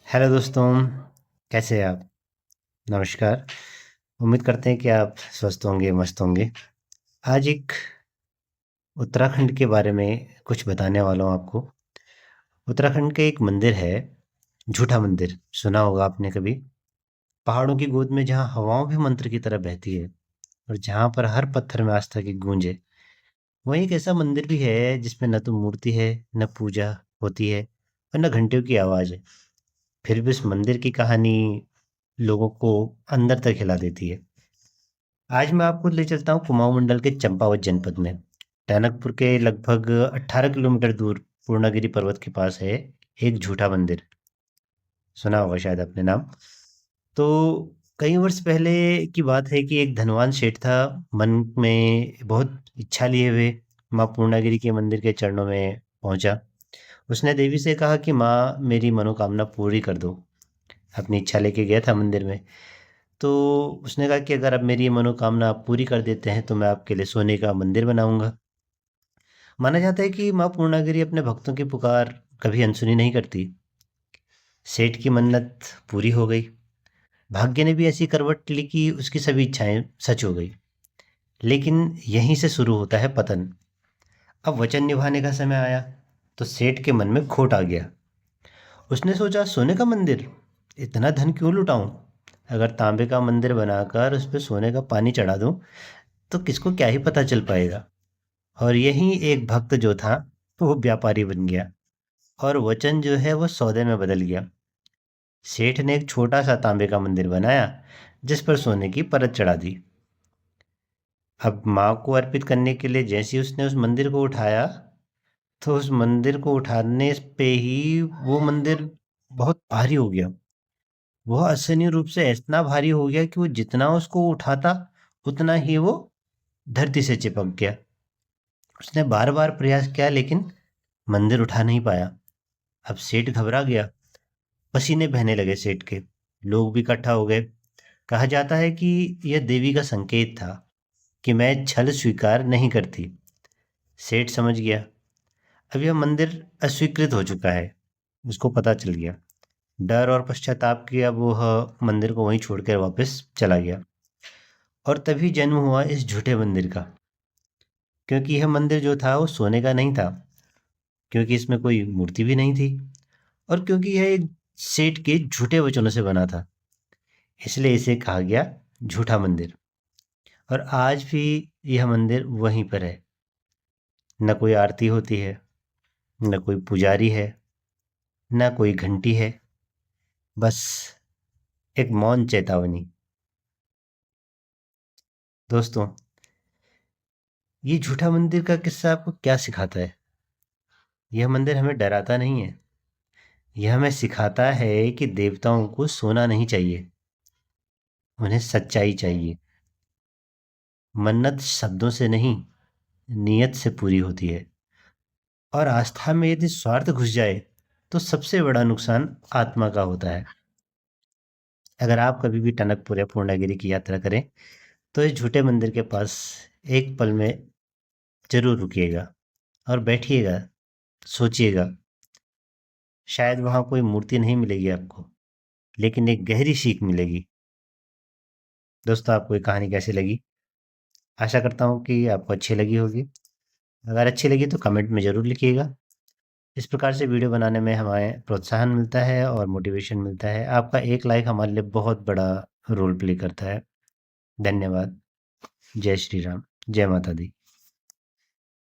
Hello दोस्तों, कैसे हैं आप? नमस्कार। उम्मीद करते हैं कि आप स्वस्थ होंगे, मस्त होंगे। आज एक उत्तराखंड के बारे में कुछ बताने वाला हूँ आपको। उत्तराखंड का एक मंदिर है, झूठा मंदिर, सुना होगा आपने कभी। पहाड़ों की गोद में जहाँ हवाओं भी मंत्र की तरह बहती है और जहाँ पर हर पत्थर में आस्था की गूंज है। वहीं एक ऐसा मंदिर भी है जिसमें न तो मूर्ति है, न पूजा होती है और न घंटियों की आवाज़ है। फिर भी उस मंदिर की कहानी लोगों को अंदर तक हिला देती है। आज मैं आपको ले चलता हूँ कुमाऊं मंडल के चंपावत जनपद में। टनकपुर के लगभग 18 किलोमीटर दूर पूर्णागिरि पर्वत के पास है एक झूठा मंदिर। सुना होगा शायद आपने नाम। तो कई वर्ष पहले की बात है कि एक धनवान सेठ था, मन में बहुत इच्छा लिए हुए माँ पूर्णागिरि के मंदिर के चरणों में पहुंचा। उसने देवी से कहा कि माँ, मेरी मनोकामना पूरी कर दो। अपनी इच्छा लेके गया था मंदिर में। तो उसने कहा कि अगर अब मेरी ये मनोकामना आप पूरी कर देते हैं तो मैं आपके लिए सोने का मंदिर बनाऊंगा। माना जाता है कि माँ पूर्णागिरि अपने भक्तों की पुकार कभी अनसुनी नहीं करती। सेठ की मन्नत पूरी हो गई। भाग्य ने भी ऐसी करवट ली कि उसकी सभी इच्छाएं सच हो गई। लेकिन यहीं से शुरू होता है पतन। अब वचन निभाने का समय आया तो सेठ के मन में खोट आ गया। उसने सोचा, सोने का मंदिर, इतना धन क्यों लुटाऊं? अगर तांबे का मंदिर बनाकर उस पे सोने का पानी चढ़ा दूं तो किसको क्या ही पता चल पाएगा। और यही एक भक्त जो था वो व्यापारी बन गया और वचन जो है वो सौदे में बदल गया। सेठ ने एक छोटा सा तांबे का मंदिर बनाया जिस पर सोने की परत चढ़ा दी। अब माँ को अर्पित करने के लिए जैसे ही उसने उस मंदिर को उठाया, तो उस मंदिर को उठाने पे ही वो मंदिर बहुत भारी हो गया। वह असहनीय रूप से इतना भारी हो गया कि वो जितना उसको उठाता उतना ही वो धरती से चिपक गया। उसने बार बार प्रयास किया लेकिन मंदिर उठा नहीं पाया। अब सेठ घबरा गया। पसीने बहने लगे सेठ के। लोग भी इकट्ठा हो गए। कहा जाता है कि यह देवी का संकेत था कि मैं छल स्वीकार नहीं करती। सेठ समझ गया, अब यह मंदिर अस्वीकृत हो चुका है। उसको पता चल गया। डर और पश्चाताप किया, अब वह मंदिर को वहीं छोड़कर वापस चला गया। और तभी जन्म हुआ इस झूठे मंदिर का। क्योंकि यह मंदिर जो था वो सोने का नहीं था, क्योंकि इसमें कोई मूर्ति भी नहीं थी, और क्योंकि यह एक सेठ के झूठे वचनों से बना था, इसलिए इसे कहा गया झूठा मंदिर। और आज भी यह मंदिर वहीं पर है। न कोई आरती होती है, न कोई पुजारी है, न कोई घंटी है, बस एक मौन चेतावनी। दोस्तों, ये झूठा मंदिर का किस्सा आपको क्या सिखाता है? यह मंदिर हमें डराता नहीं है, यह हमें सिखाता है कि देवताओं को सोना नहीं चाहिए, उन्हें सच्चाई चाहिए। मन्नत शब्दों से नहीं, नियत से पूरी होती है। और आस्था में यदि स्वार्थ घुस जाए तो सबसे बड़ा नुकसान आत्मा का होता है। अगर आप कभी भी टनकपुर या पूर्णागिरि की यात्रा करें तो इस झूठे मंदिर के पास एक पल में जरूर रुकिएगा और बैठिएगा, सोचिएगा। शायद वहाँ कोई मूर्ति नहीं मिलेगी आपको, लेकिन एक गहरी सीख मिलेगी। दोस्तों, आपको ये कहानी कैसी लगी? आशा करता हूँ कि आपको अच्छी लगी होगी। अगर अच्छी लगी तो कमेंट में ज़रूर लिखिएगा। इस प्रकार से वीडियो बनाने में हमें प्रोत्साहन मिलता है और मोटिवेशन मिलता है। आपका एक लाइक हमारे लिए बहुत बड़ा रोल प्ले करता है। धन्यवाद। जय श्री राम। जय माता दी।